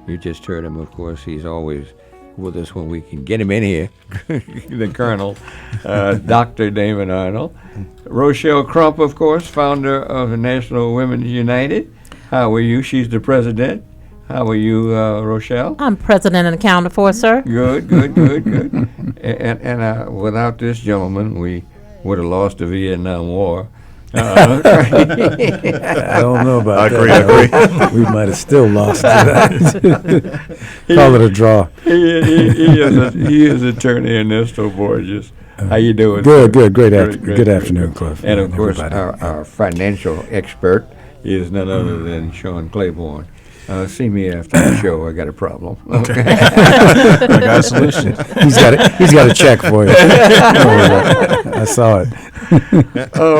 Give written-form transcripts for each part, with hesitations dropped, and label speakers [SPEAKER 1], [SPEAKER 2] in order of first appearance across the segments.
[SPEAKER 1] You just heard him, of course. He's always with us when we can get him in here. The Colonel, Dr. Damon Arnold. Rochelle Crump, of course, founder of the National Women's United. How are you? She's the president. How are you, Rochelle?
[SPEAKER 2] I'm president and accounted for, sir.
[SPEAKER 1] Good. And without this gentleman, we would have lost the Vietnam War.
[SPEAKER 3] I don't know about that.
[SPEAKER 4] I agree.
[SPEAKER 3] We might have still lost to that. Call it a draw.
[SPEAKER 1] He is Attorney Ernesto Borges. How you doing?
[SPEAKER 3] Good. Good afternoon, Cliff.
[SPEAKER 1] And of course, our financial expert is none other than Sean Claiborne. See me after the show. I got a problem.
[SPEAKER 4] Okay. I got a solution.
[SPEAKER 3] He's got a check for you. I saw it.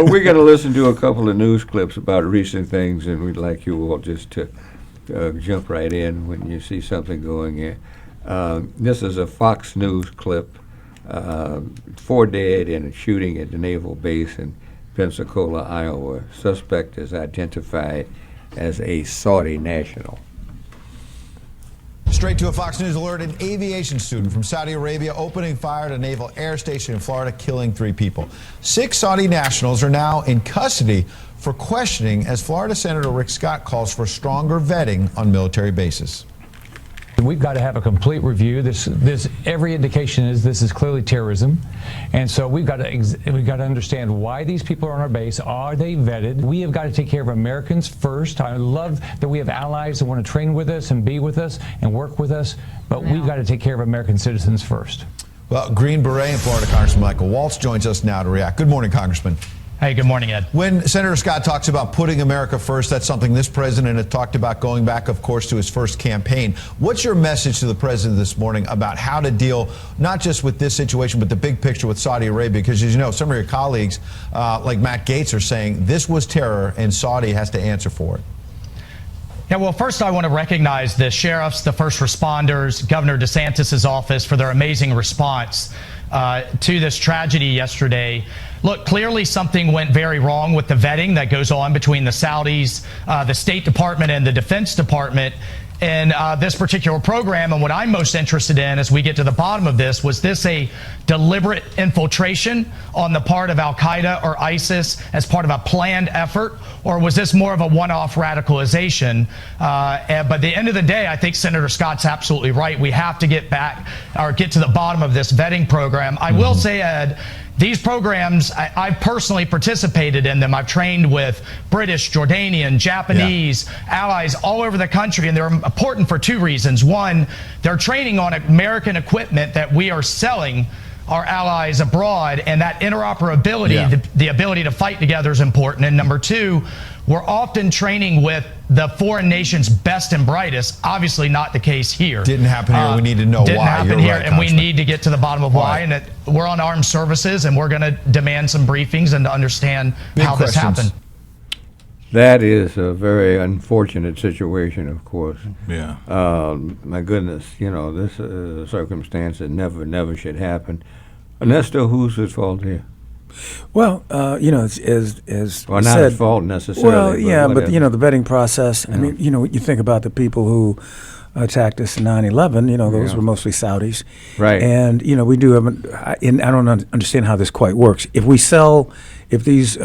[SPEAKER 1] We're going to listen to a couple of news clips about recent things, and we'd like you all just to jump right in when you see something going in. This is a Fox News clip. 4 dead in a shooting at the Naval Base in Pensacola, Iowa. Suspect is identified as a Saudi national.
[SPEAKER 5] Straight to a Fox News alert, an aviation student from Saudi Arabia opening fire at a naval air station in Florida, killing 3 people. 6 Saudi nationals are now in custody for questioning as Florida Senator Rick Scott calls for stronger vetting on military bases.
[SPEAKER 6] We've got to have a complete review. This every indication is this is clearly terrorism, and so we've got to understand why these people are on our base. Are they vetted? We have got to take care of Americans first. I love that we have allies that want to train with us and be with us and work with us, but we've got to take care of American citizens first.
[SPEAKER 5] Well, Green Beret and Florida Congressman Michael Waltz joins us now to react. Good morning, Congressman.
[SPEAKER 7] Hey, good morning, Ed.
[SPEAKER 5] When Senator Scott talks about putting America first, that's something this president has talked about going back, of course, to his first campaign. What's your message to the president this morning about how to deal not just with this situation, but the big picture with Saudi Arabia? Because, as you know, some of your colleagues, like Matt Gaetz, are saying this was terror and Saudi has to answer for it.
[SPEAKER 7] Yeah, well, first I want to recognize the sheriffs, the first responders, Governor DeSantis' office for their amazing response to this tragedy yesterday. Look, clearly something went very wrong with the vetting that goes on between the Saudis, the State Department, and the Defense Department in this particular program. And what I'm most interested in as we get to the bottom of this, was this a deliberate infiltration on the part of Al-Qaeda or ISIS as part of a planned effort, or was this more of a one-off radicalization? But at the end of the day, I think Senator Scott's absolutely right. We have to get to the bottom of this vetting program. I will say, Ed, these programs, I've personally participated in them. I've trained with British, Jordanian, Japanese allies all over the country, and they're important for 2 reasons. One, they're training on American equipment that we are selling our allies abroad, and that interoperability, the ability to fight together is important. And number 2, we're often training with the foreign nation's best and brightest. Obviously not the case here.
[SPEAKER 5] Didn't happen here. We need to know why.
[SPEAKER 7] Didn't happen
[SPEAKER 5] You're
[SPEAKER 7] here,
[SPEAKER 5] right,
[SPEAKER 7] and we need to get to the bottom of why.
[SPEAKER 5] Right.
[SPEAKER 7] And we're on armed services, and we're going to demand some briefings and to understand how this happened.
[SPEAKER 1] That is a very unfortunate situation, of course.
[SPEAKER 4] Yeah.
[SPEAKER 1] My goodness, this is a circumstance that never should happen. Ernesto, who's at fault here?
[SPEAKER 3] Well, as
[SPEAKER 1] Well, not
[SPEAKER 3] said,
[SPEAKER 1] at fault necessarily.
[SPEAKER 3] Well, yeah, but
[SPEAKER 1] whatever.
[SPEAKER 3] the vetting process. I mean, you think about the people who attacked us in 9/11. Those were mostly Saudis,
[SPEAKER 1] Right.
[SPEAKER 3] And we do have. And I don't understand how this quite works. If these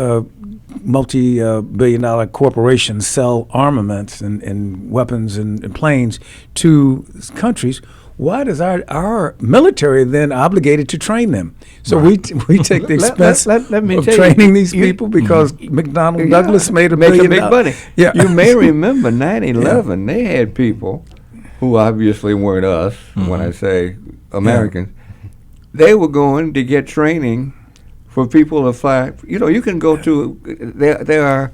[SPEAKER 3] multi-billion-dollar corporations sell armaments and weapons and planes to countries, why does our military then obligated to train them? So we take the expense
[SPEAKER 1] let me
[SPEAKER 3] of
[SPEAKER 1] tell
[SPEAKER 3] training these people because McDonnell Douglas made a
[SPEAKER 1] make
[SPEAKER 3] billion
[SPEAKER 1] a big money.
[SPEAKER 3] Yeah.
[SPEAKER 1] You may remember 9/11. They had people who obviously weren't us. When I say Americans, they were going to get training for people to fly. You can go to there are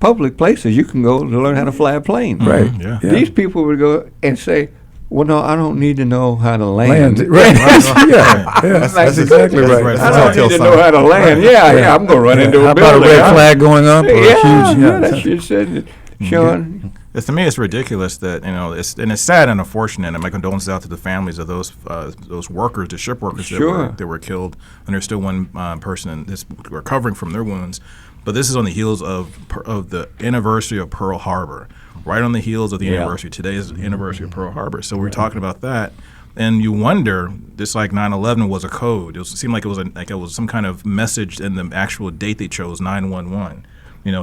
[SPEAKER 1] public places you can go to learn how to fly a plane.
[SPEAKER 3] Right.
[SPEAKER 4] Yeah.
[SPEAKER 1] These people would go and say, well, no, I don't need to know how to land.
[SPEAKER 3] Right. That's exactly right.
[SPEAKER 1] I don't need to know how to land. Yeah, I'm going to run into a
[SPEAKER 3] How
[SPEAKER 1] building.
[SPEAKER 3] about a red flag going up? Or a huge,
[SPEAKER 1] That's you said, Sean.
[SPEAKER 4] To me, it's ridiculous that it's sad and unfortunate. And my condolences out to the families of those workers, the ship workers that were killed. And there's still one person that's recovering from their wounds. But this is on the heels of the anniversary of Pearl Harbor, right on the heels of the anniversary. Today is the anniversary of Pearl Harbor. So we're talking about that. And you wonder, just like 9/11 was a code. It seemed like it was some kind of message in the actual date they chose, 9/11.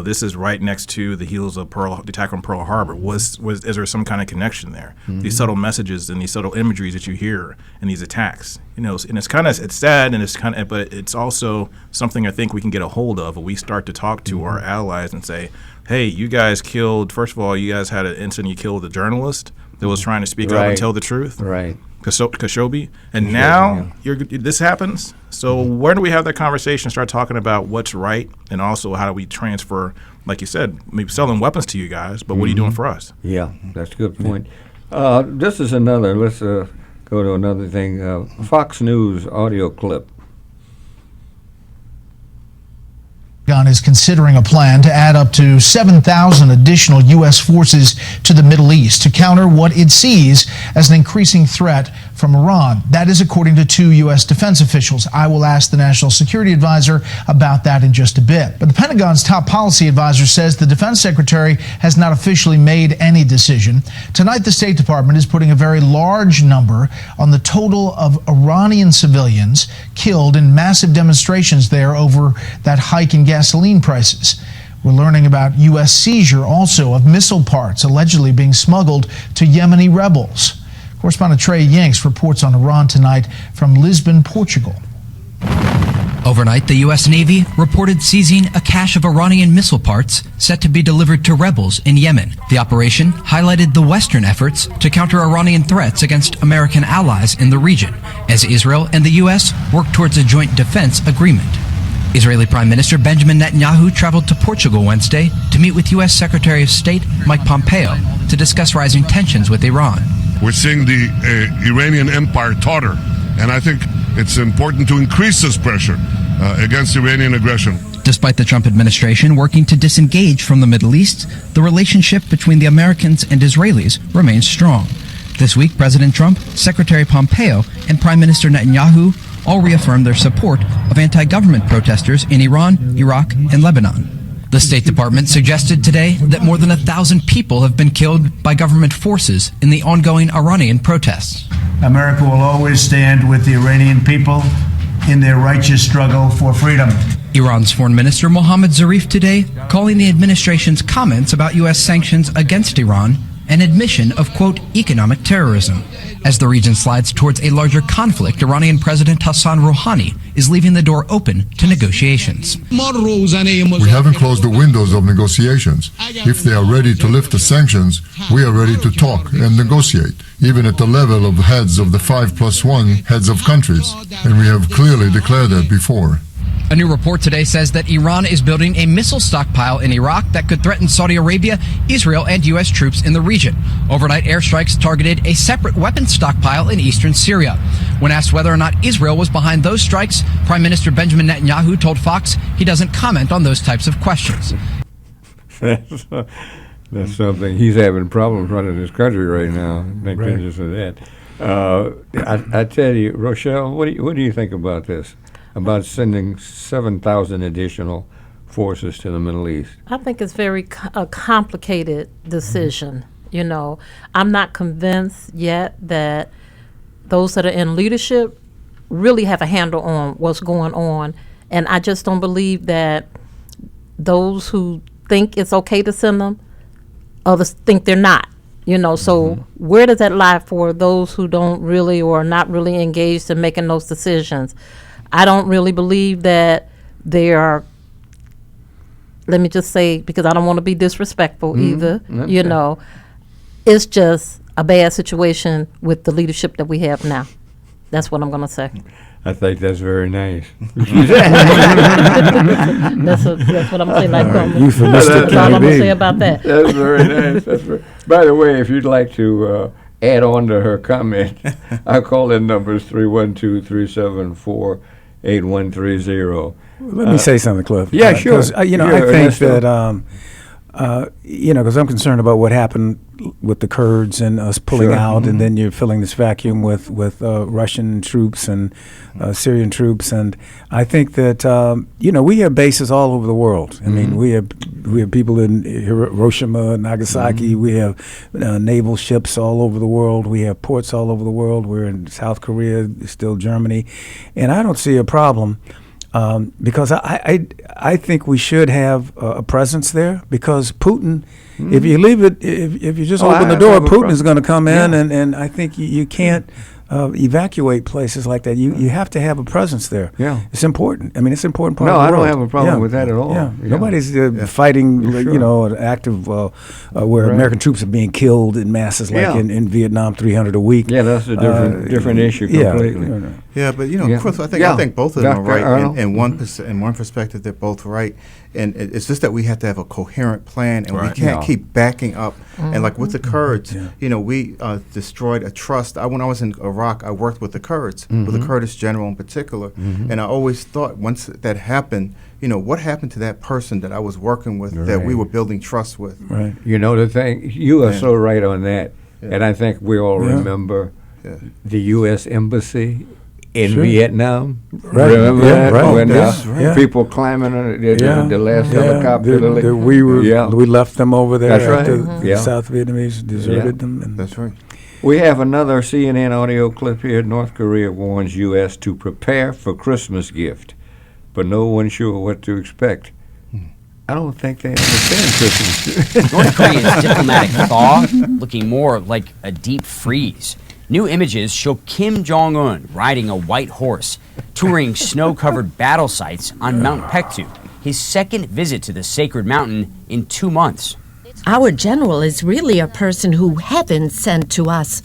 [SPEAKER 4] This is right next to the heels of the attack on Pearl Harbor. Is there some kind of connection there? Mm-hmm. These subtle messages and these subtle imageries that you hear in these attacks, and it's sad, and but it's also something I think we can get a hold of. If we start to talk to our allies and say, hey, you guys killed. First of all, you guys had an incident. You killed a journalist that was trying to speak up and tell the truth.
[SPEAKER 1] Right.
[SPEAKER 4] Khashoggi, and now this happens. So where do we have that conversation? Start talking about what's right, and also how do we transfer, like you said, maybe selling weapons to you guys, but what are you doing for us?
[SPEAKER 1] Yeah, that's a good point. This is another. Let's go to another thing. Fox News audio clip.
[SPEAKER 8] Pentagon is considering a plan to add up to 7,000 additional U.S. forces to the Middle East to counter what it sees as an increasing threat from Iran. That is according to 2 U.S. defense officials. I will ask the National Security Advisor about that in just a bit. But the Pentagon's top policy advisor says the defense secretary has not officially made any decision. Tonight, the State Department is putting a very large number on the total of Iranian civilians killed in massive demonstrations there over that hike in gasoline prices. We're learning about U.S. seizure also of missile parts allegedly being smuggled to Yemeni rebels. Correspondent Trey Yanks reports on Iran tonight from Lisbon, Portugal.
[SPEAKER 9] Overnight, the U.S. Navy reported seizing a cache of Iranian missile parts set to be delivered to rebels in Yemen. The operation highlighted the Western efforts to counter Iranian threats against American allies in the region, as Israel and the U.S. work towards a joint defense agreement. Israeli Prime Minister Benjamin Netanyahu traveled to Portugal Wednesday to meet with U.S. Secretary of State Mike Pompeo to discuss rising tensions with Iran.
[SPEAKER 10] We're seeing the Iranian empire totter, and I think it's important to increase this pressure against Iranian aggression.
[SPEAKER 9] Despite the Trump administration working to disengage from the Middle East, the relationship between the Americans and Israelis remains strong. This week, President Trump, Secretary Pompeo, and Prime Minister Netanyahu all reaffirmed their support of anti-government protesters in Iran, Iraq, and Lebanon. The State Department suggested today that more than 1,000 people have been killed by government forces in the ongoing Iranian protests.
[SPEAKER 11] America will always stand with the Iranian people in their righteous struggle for freedom.
[SPEAKER 9] Iran's Foreign Minister Mohammad Zarif today calling the administration's comments about U.S. sanctions against Iran an admission of, quote, economic terrorism. As the region slides towards a larger conflict, Iranian President Hassan Rouhani is leaving the door open to negotiations.
[SPEAKER 10] We haven't closed the windows of negotiations. If they are ready to lift the sanctions, we are ready to talk and negotiate, even at the level of heads of the 5+1 heads of countries. And we have clearly declared that before.
[SPEAKER 9] A new report today says that Iran is building a missile stockpile in Iraq that could threaten Saudi Arabia, Israel, and U.S. troops in the region. Overnight airstrikes targeted a separate weapons stockpile in eastern Syria. When asked whether or not Israel was behind those strikes, Prime Minister Benjamin Netanyahu told Fox he doesn't comment on those types of questions.
[SPEAKER 1] That's something. He's having problems running his country right now. Thank goodness for that. I tell you, Rochelle, what do you think about this? About sending 7,000 additional forces to the Middle East?
[SPEAKER 2] I think it's very a complicated decision. You know, I'm not convinced yet that those that are in leadership really have a handle on what's going on. And I just don't believe that those who think it's okay to send them, others think they're not. You know, so where does that lie for those who don't really or are not really engaged in making those decisions? I don't really believe that they are, let me just say, because I don't want to be disrespectful either, you know, it's just a bad situation with the leadership that we have now. That's what I'm going to say.
[SPEAKER 1] I think that's very nice.
[SPEAKER 2] That's what I'm saying.
[SPEAKER 1] That's
[SPEAKER 2] all I'm going to say about that.
[SPEAKER 1] That's very nice. By the way, if you'd like to add on to her comment, our call-in number is 312-374-8130.
[SPEAKER 3] Let me say something, Cliff.
[SPEAKER 1] Yeah, sure.
[SPEAKER 3] I think that Because I'm concerned about what happened with the Kurds and us pulling out, and then you're filling this vacuum with Russian troops and Syrian troops, and I think that we have bases all over the world. I mean, we have people in Hiroshima, Nagasaki. We have naval ships all over the world. We have ports all over the world. We're in South Korea, still Germany, and I don't see a problem. Because I think we should have a presence there, because Putin, if you leave it, if you just open the door, Putin is going to come in, and I think you can't evacuate places like that. You have to have a presence there.
[SPEAKER 1] Yeah,
[SPEAKER 3] it's important. I mean, it's an important part.
[SPEAKER 1] No,
[SPEAKER 3] of the
[SPEAKER 1] I don't
[SPEAKER 3] world.
[SPEAKER 1] have a problem with that at all.
[SPEAKER 3] Yeah, nobody's fighting, an active where American troops are being killed in masses like in Vietnam, 300 a week.
[SPEAKER 1] Yeah, that's a different issue completely.
[SPEAKER 12] Yeah, but Chris, I think both of them are right. In one perspective, they're both right, and it's just that we have to have a coherent plan, and we can't keep backing up. And like with the Kurds, we destroyed a trust. When I was in Iraq, I worked with the Kurds, with the Kurdish general in particular, and I always thought once that happened, what happened to that person that I was working with, that we were building trust with?
[SPEAKER 3] Right.
[SPEAKER 1] The thing, you are so right on that, and I think we all remember the U.S. Embassy in Vietnam.
[SPEAKER 3] Right.
[SPEAKER 1] Remember that?
[SPEAKER 3] Right.
[SPEAKER 1] When people climbing on the last helicopter.
[SPEAKER 3] We left them over there.
[SPEAKER 1] That's right.
[SPEAKER 3] After the South Vietnamese deserted them. And
[SPEAKER 12] that's right.
[SPEAKER 1] We have another CNN audio clip here. North Korea warns U.S. to prepare for Christmas gift, but no one's sure what to expect. I don't think they understand Christmas.
[SPEAKER 13] North Korea's diplomatic thaw looking more like a deep freeze. New images show Kim Jong-un riding a white horse, touring snow-covered battle sites on Mount Paektu, his second visit to the sacred mountain in 2 months.
[SPEAKER 14] Our general is really a person who heaven sent to us.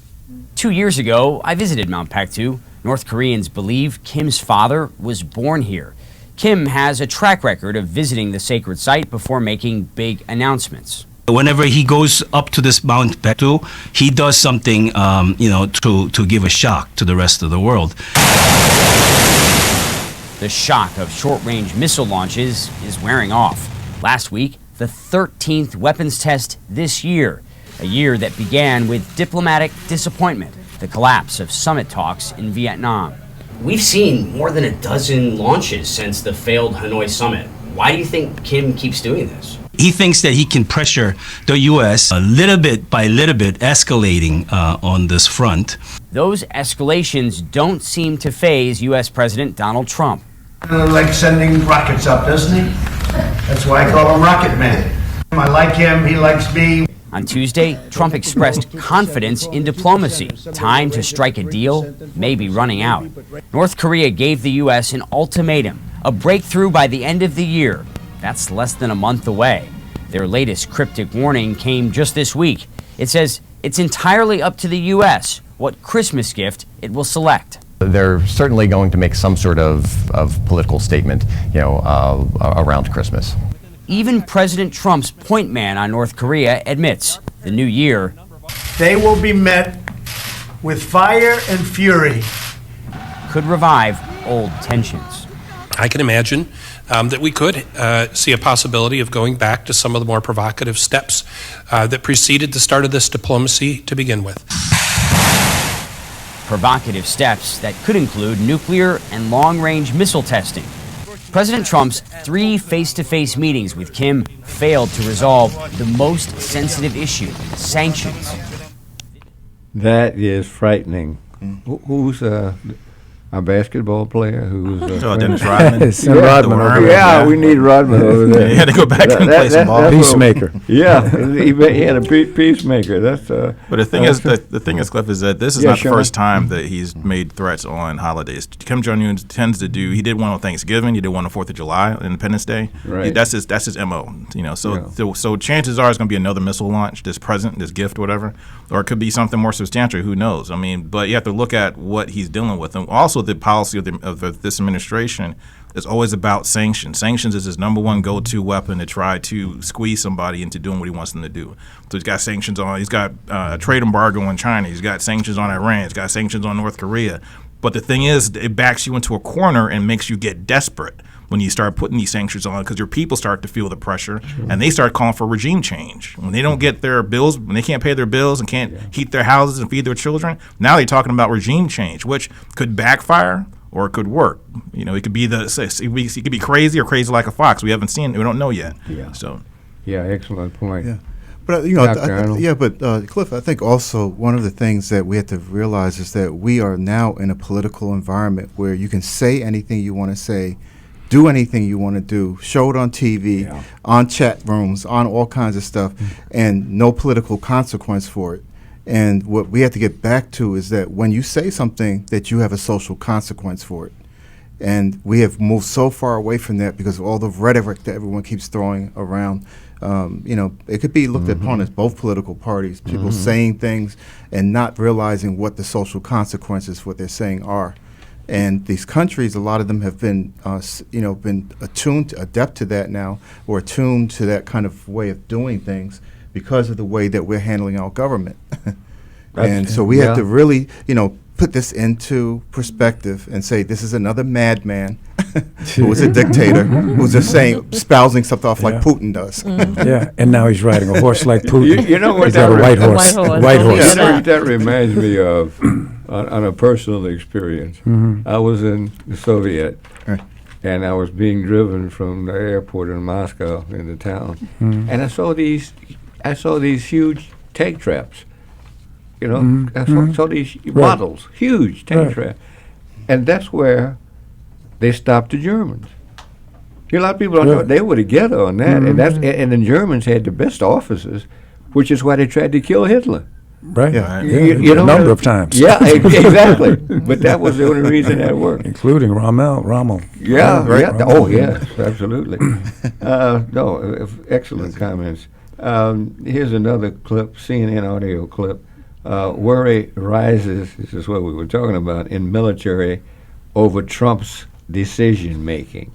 [SPEAKER 13] 2 years ago, I visited Mount Paektu. North Koreans believe Kim's father was born here. Kim has a track record of visiting the sacred site before making big announcements.
[SPEAKER 15] Whenever he goes up to this Mount Paektu, he does something, to give a shock to the rest of the world.
[SPEAKER 13] The shock of short-range missile launches is wearing off. Last week, the 13th weapons test this year, a year that began with diplomatic disappointment, the collapse of summit talks in Vietnam.
[SPEAKER 16] We've seen more than a dozen launches since the failed Hanoi summit. Why do you think Kim keeps doing this?
[SPEAKER 15] He thinks that he can pressure the U.S. a little bit by little bit, escalating on this front.
[SPEAKER 13] Those escalations don't seem to faze U.S. President Donald Trump.
[SPEAKER 11] Like sending rockets up, doesn't he? That's why I call him Rocket Man. I like him, he likes me.
[SPEAKER 13] On Tuesday, Trump expressed confidence in diplomacy. Time to strike a deal may be running out. North Korea gave the U.S. an ultimatum, a breakthrough by the end of the year. That's less than a month away. Their latest cryptic warning came just this week. It says it's entirely up to the U.S. what Christmas gift it will select.
[SPEAKER 17] They're certainly going to make some sort of political statement, around Christmas.
[SPEAKER 13] Even President Trump's point man on North Korea admits the new year,
[SPEAKER 11] they will be met with fire and fury,
[SPEAKER 13] could revive old tensions.
[SPEAKER 18] I can imagine that we could see a possibility of going back to some of the more provocative steps that preceded the start of this diplomacy to begin with.
[SPEAKER 13] Provocative steps that could include nuclear and long-range missile testing. President Trump's 3 face-to-face meetings with Kim failed to resolve the most sensitive issue, sanctions.
[SPEAKER 1] That is frightening. Who's a basketball player who's
[SPEAKER 4] Dennis Rodman.
[SPEAKER 1] Rodman. Yeah, we need Rodman over there.
[SPEAKER 4] He had to go back and play some ball.
[SPEAKER 3] Peacemaker.
[SPEAKER 1] Yeah, he had a peacemaker. That's.
[SPEAKER 4] But the thing is, Cliff, is that this is not the first time that he's made threats on holidays. Kim Jong-un tends to do. He did one on Thanksgiving. He did one on 4th of July, Independence Day.
[SPEAKER 1] Right.
[SPEAKER 4] That's his MO. So chances are it's going to be another missile launch, this present, this gift, whatever, or it could be something more substantial. Who knows? I mean, but you have to look at what he's dealing with, and also the policy of this administration is always about sanctions. Sanctions is his number one go-to weapon to try to squeeze somebody into doing what he wants them to do. So he's got sanctions on. He's got a trade embargo on China. He's got sanctions on Iran. He's got sanctions on North Korea. But the thing is, it backs you into a corner and makes you get desperate. when you start putting these sanctions on, because your people start to feel the pressure, and they start calling for regime change. When they don't get their bills, when they can't pay their bills and can't heat their houses and feed their children, now they're talking about regime change, which could backfire or it could work. You know, it could be it could be crazy or crazy like a fox. We haven't seen it. We don't know yet.
[SPEAKER 1] Yeah.
[SPEAKER 4] So.
[SPEAKER 1] Yeah, excellent point.
[SPEAKER 12] Yeah. But Cliff, I think also one of the things that we have to realize is that we are now in a political environment where you can say anything you want to say, do anything you want to do, show it on TV, on chat rooms, on all kinds of stuff, and no political consequence for it. And what we have to get back to is that when you say something, that you have a social consequence for it. And we have moved so far away from that because of all the rhetoric that everyone keeps throwing around. You know, it could be looked upon as both political parties, people saying things and not realizing what the social consequences for what they're saying are. And these countries, a lot of them have been, been adept to that now, or attuned to that kind of way of doing things because of the way that we're handling our government. And so we have to really, put this into perspective and say this is another madman who was a dictator who's just espousing stuff off like Putin does.
[SPEAKER 3] Yeah, and now he's riding a horse like Putin.
[SPEAKER 1] You know what?
[SPEAKER 3] He's got a white horse. White horse.
[SPEAKER 1] That reminds me of, on a personal experience. I was in the Soviet, and I was being driven from the airport in Moscow into town, and I saw these huge tank traps. I saw these models, huge tank traps, and that's where they stopped the Germans. A lot of people don't know they were together on that, and the Germans had the best officers, which is why they tried to kill Hitler.
[SPEAKER 3] Right.
[SPEAKER 1] Yeah.
[SPEAKER 3] A number of times.
[SPEAKER 1] Yeah, exactly. But that was the only reason that worked.
[SPEAKER 3] Including Rommel.
[SPEAKER 1] Yeah. Right. Oh, yes, absolutely. Excellent comments. Here's another clip, CNN audio clip. Worry rises, this is what we were talking about, in military over Trump's decision making.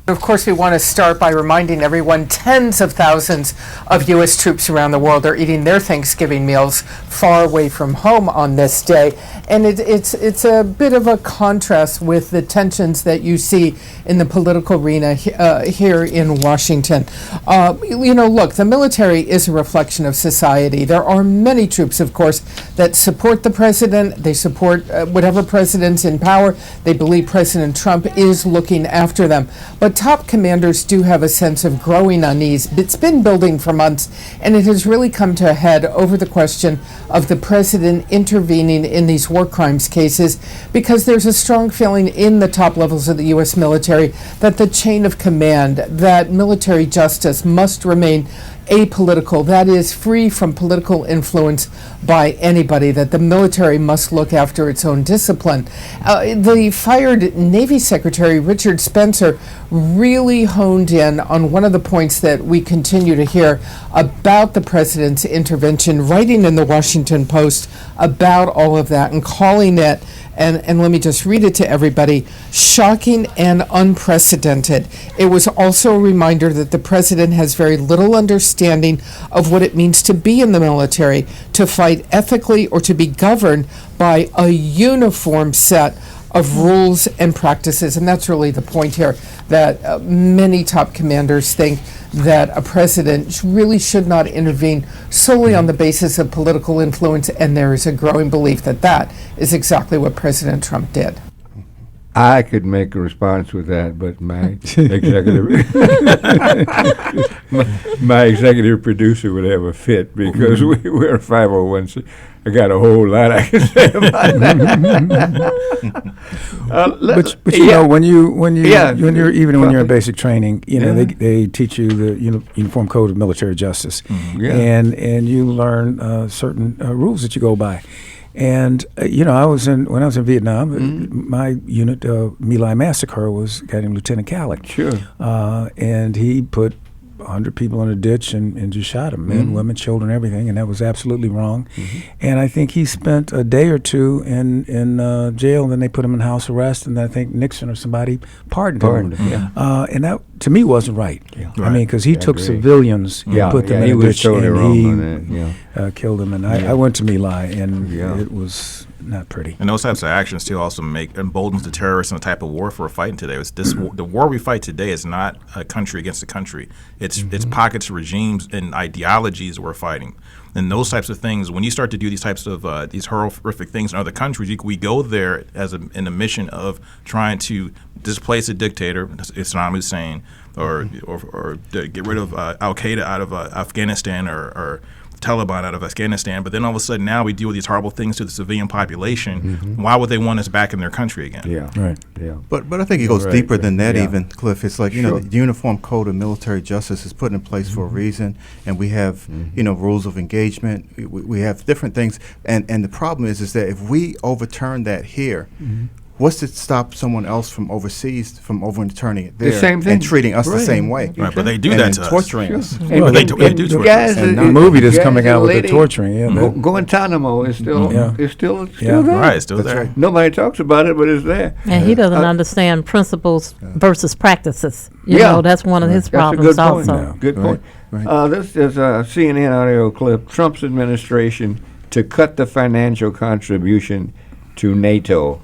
[SPEAKER 19] Of course, we want to start by reminding everyone tens of thousands of U.S. troops around the world are eating their Thanksgiving meals far away from home on this day. And it's a bit of a contrast with the tensions that you see in the political arena here in Washington. Look, the military is a reflection of society. There are many troops, of course, that support the president. They support whatever president's in power. They believe President Trump is looking after them. But top commanders do have a sense of growing unease. It's been building for months, and it has really come to a head over the question of the president intervening in these war crimes cases, because there's a strong feeling in the top levels of the U.S. military that the chain of command, that military justice must remain apolitical, that is, free from political influence by anybody, that the military must look after its own discipline. The fired Navy Secretary Richard Spencer really honed in on one of the points that we continue to hear about the president's intervention, writing in the Washington Post about all of that and calling it, and let me just read it to everybody, shocking and unprecedented. It was also a reminder that the president has very little understanding of what it means to be in the military, to fight ethically, or to be governed by a uniform set of rules and practices. And that's really the point here, that many top commanders think that a president really should not intervene solely on the basis of political influence, and there is a growing belief that that is exactly what President Trump did.
[SPEAKER 1] I could make a response with that, but my my executive producer would have a fit, because we're a 501c. I got a whole lot I can say about that.
[SPEAKER 3] But you know, when you're in basic training, they teach you the Uniform Code of Military Justice, and you learn certain rules that you go by. And when I was in Vietnam, my unit, My Lai Massacre, was getting Lieutenant Calic.
[SPEAKER 1] Sure.
[SPEAKER 3] And he put 100 people in a ditch and just shot them, men, women, children, everything, and that was absolutely wrong. And I think he spent a day or two in jail, and then they put him in house arrest, and I think Nixon or somebody pardoned him.
[SPEAKER 1] Yeah.
[SPEAKER 3] And that to me, wasn't right.
[SPEAKER 1] Yeah.
[SPEAKER 3] I mean, because he took
[SPEAKER 1] agree.
[SPEAKER 3] civilians and put them in
[SPEAKER 1] he
[SPEAKER 3] a
[SPEAKER 1] was
[SPEAKER 3] ditch
[SPEAKER 1] totally
[SPEAKER 3] and
[SPEAKER 1] wrong on that. Yeah.
[SPEAKER 3] killed them. And I went to My Lai, and it was not pretty.
[SPEAKER 4] And those types of actions too also emboldens the terrorists and the type of war we're fighting today. The war we fight today is not a country against a country. It's pockets of regimes and ideologies we're fighting. And those types of things, when you start to do these types of these horrific things in other countries, we go there in a mission of trying to displace a dictator, Saddam Hussein, or get rid of Al Qaeda out of Afghanistan or Taliban out of Afghanistan, but then all of a sudden now we deal with these horrible things to the civilian population. Why would they want us back in their country again?
[SPEAKER 1] Yeah,
[SPEAKER 3] right.
[SPEAKER 1] Yeah,
[SPEAKER 12] but I think it goes deeper than that. Even Cliff, it's like the Uniform Code of Military Justice is put in place for a reason, and we have rules of engagement. We have different things, and the problem is that if we overturn that here. What's to stop someone else from overseas from overturning it there
[SPEAKER 1] the same thing.
[SPEAKER 12] and treating us the same way?
[SPEAKER 4] Right, but they do that to us.
[SPEAKER 12] Torturing us.
[SPEAKER 4] Well, they do torture us.
[SPEAKER 3] The movie that's coming out with the torturing.
[SPEAKER 1] Guantanamo is still still there.
[SPEAKER 4] Right, it's still there.
[SPEAKER 12] Right.
[SPEAKER 1] Nobody talks about it, but it's there.
[SPEAKER 2] And he doesn't understand principles versus practices. You know, that's one of his problems also.
[SPEAKER 1] Good point. This is a CNN audio clip. Trump's administration to cut the financial contribution to NATO.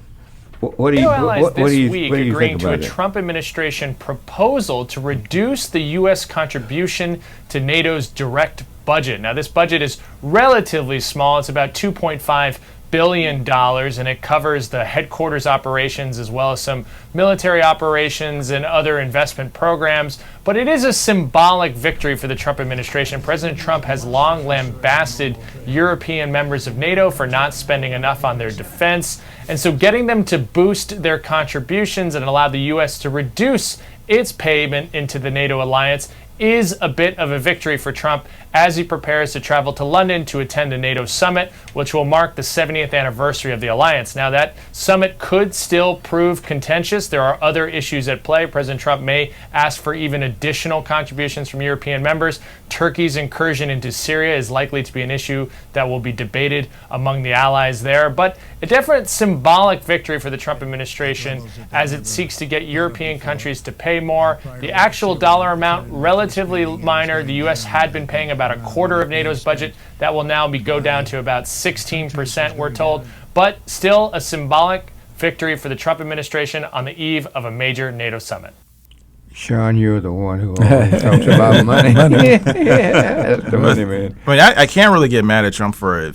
[SPEAKER 1] What do you
[SPEAKER 20] allies this week
[SPEAKER 1] what do you
[SPEAKER 20] agreeing
[SPEAKER 1] think
[SPEAKER 20] to a
[SPEAKER 1] about it?
[SPEAKER 20] Trump administration proposal to reduce the U.S. contribution to NATO's direct budget. Now, this budget is relatively small. It's about $2.5 billion, and it covers the headquarters operations as well as some military operations and other investment programs. But it is a symbolic victory for the Trump administration. President Trump has long lambasted European members of NATO for not spending enough on their defense. And so getting them to boost their contributions and allow the U.S. to reduce its payment into the NATO alliance is a bit of a victory for Trump as he prepares to travel to London to attend a NATO summit, which will mark the 70th anniversary of the alliance. Now, that summit could still prove contentious. There are other issues at play. President Trump may ask for even additional contributions from European members. Turkey's incursion into Syria is likely to be an issue that will be debated among the allies there. But a definite symbolic victory for the Trump administration as it seeks to get European countries to pay more. The actual dollar amount, relatively minor. The U.S. had been paying about a quarter of NATO's budget. That will now go down to about 16%, we're told. But still a symbolic victory for the Trump administration on the eve of a major NATO summit.
[SPEAKER 1] Sean, you're the one who always talks about money. That's the money, man.
[SPEAKER 4] I mean, I can't really get mad at Trump for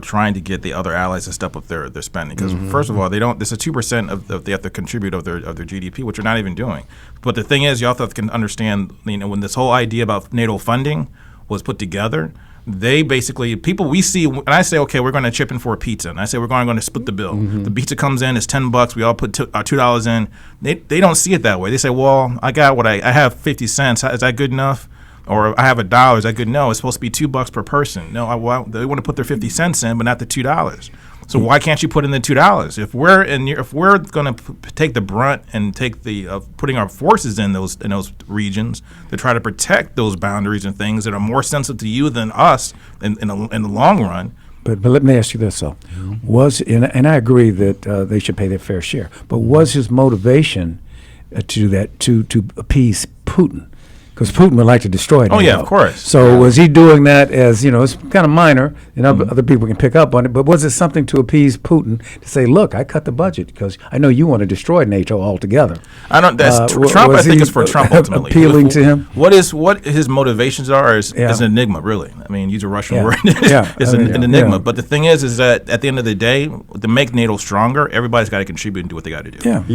[SPEAKER 4] trying to get the other allies to step up their spending. Because first of all, they don't. This is 2% of they have to contribute of their GDP, which they're not even doing. But the thing is, you also have to understand. When this whole idea about NATO funding was put together, they basically, people we see, and I say, okay, we're going to chip in for a pizza, and I say we're going to split the bill. The pizza comes in, it's $10, we all put $2 in. They don't see it that way. They say, well, I got I have 50 cents. Is that good enough? Or I have $1. Is that good? No, it's supposed to be $2 per person. No, they want to put their 50 cents in, but not the $2. So why can't you put in the $2? If we're going to take the brunt and take the putting our forces in those regions to try to protect those boundaries and things that are more sensitive to you than us in the long run.
[SPEAKER 3] But let me ask you this, though. And I agree that they should pay their fair share, but was his motivation to do that to appease Putin? Because Putin would like to destroy NATO.
[SPEAKER 4] Oh, yeah, of course.
[SPEAKER 3] So was he doing that as, it's kind of minor, and other people can pick up on it, but was it something to appease Putin to say, look, I cut the budget because I know you want to destroy NATO altogether?
[SPEAKER 4] I don't, Trump, I think it's for Trump ultimately.
[SPEAKER 3] Appealing to him?
[SPEAKER 4] What his motivations are is an enigma, really. I mean, use a Russian word. It's an enigma. Yeah. But the thing is that at the end of the day, to make NATO stronger, everybody's got to contribute and do what they got to do.
[SPEAKER 3] Yeah.